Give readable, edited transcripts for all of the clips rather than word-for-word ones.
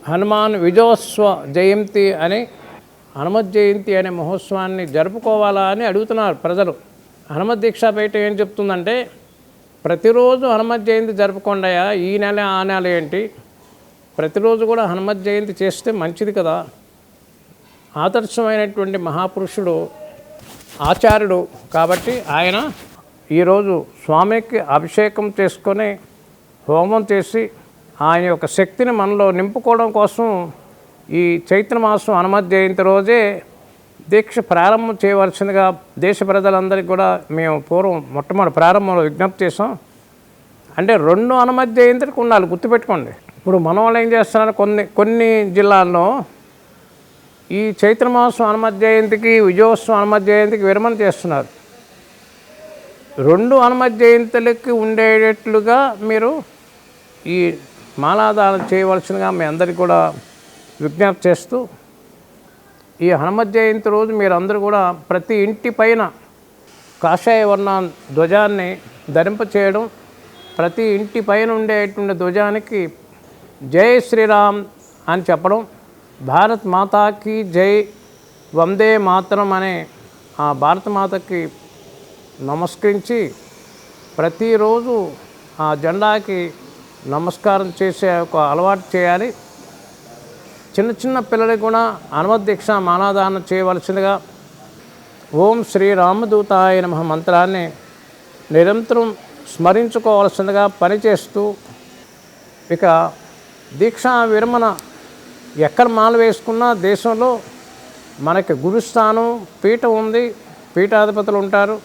హనుమాన్ విజయోత్సవ జయంతి అని హనుమత్ జయంతి అనే మహోత్సవాన్ని జరుపుకోవాలా అని అడుగుతున్నారు ప్రజలు. హనుమత్ దీక్షాపీఠం ఏం చెప్తుందంటే, ప్రతిరోజు హనుమత్ జయంతి జరుపుకోండియా, ఈ నెల ఆ నెల ఏంటి, ప్రతిరోజు కూడా హనుమత్ జయంతి చేస్తే మంచిది కదా. ఆదర్శమైనటువంటి మహాపురుషుడు ఆచార్యుడు కాబట్టి ఆయన ఈరోజు స్వామికి అభిషేకం చేసుకొని హోమం చేసి ఆయన యొక్క శక్తిని మనలో నింపుకోవడం కోసం ఈ చైత్రమాసం హనుమత్ జయంతి రోజే దీక్ష ప్రారంభం చేయవలసిందిగా దేశ ప్రజలందరికీ కూడా మేము మొట్టమొదటి ప్రారంభంలో విజ్ఞప్తి చేసాం. అంటే 2 హనుమత్ జయంతికి ఉండాలి, గుర్తుపెట్టుకోండి. ఇప్పుడు మన వాళ్ళు ఏం చేస్తున్నారు, కొన్ని జిల్లాల్లో ఈ చైత్రమాసం హనుమత్ జయంతికి విజయోత్సవం హనుమత్ జయంతికి విరమణ చేస్తున్నారు. 2 హనుమత్ జయంతులకి ఉండేటట్లుగా మీరు ఈ మాలాదానం చేయవలసిందిగా మీ అందరికీ కూడా విజ్ఞప్తి చేస్తూ, ఈ హనుమత్ జయంతి రోజు మీరందరూ కూడా ప్రతి ఇంటి పైన కాషాయ వర్ణ ధ్వజాన్ని ధరింపచేయడం, ప్రతి ఇంటి పైన ఉండేటువంటి ధ్వజానికి జై శ్రీరామ్ అని చెప్పడం, భారత్ మాతాకి జై, వందే మాతరం అనే ఆ భారత మాతకి నమస్కరించి ప్రతిరోజు ఆ జెండాకి నమస్కారం చేసే ఒక అలవాటు చేయాలి. చిన్న పిల్లలకి కూడా హనుమత్ దీక్ష మాలాదానం చేయవలసిందిగా ఓం శ్రీ రామదూతాయ నమః మంత్రాన్ని నిరంతరం స్మరించుకోవాల్సిందిగా పనిచేస్తూ, ఇక దీక్షా విరమణ ఎక్కడ మాల వేసుకున్నా దేశంలో మనకి గురుస్థానం పీఠం ఉంది, పీఠాధిపతులు ఉంటారు.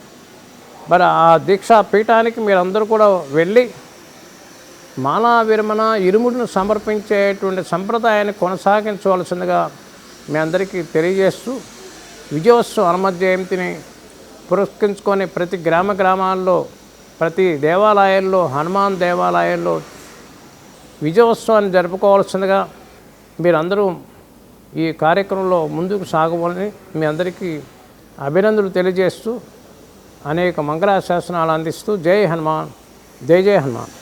మరి ఆ దీక్షా పీఠానికి మీరందరూ కూడా వెళ్ళి మాలా విరమణ ఇరుముడిని సమర్పించేటువంటి సంప్రదాయాన్ని కొనసాగించవలసిందిగా మీ అందరికీ తెలియజేస్తూ, విజయోత్సవ హనుమత్ జయంతిని పురస్కరించుకొని ప్రతి గ్రామాల్లో ప్రతి దేవాలయాల్లో హనుమాన్ దేవాలయాల్లో విజయోత్సవాన్ని జరుపుకోవాల్సిందిగా మీరందరూ ఈ కార్యక్రమంలో ముందుకు సాగవాలని మీ అందరికీ అభినందనలు తెలియజేస్తూ అనేక మంగళాశాసనాలు అందిస్తూ జై హనుమాన్, జై జై హనుమాన్.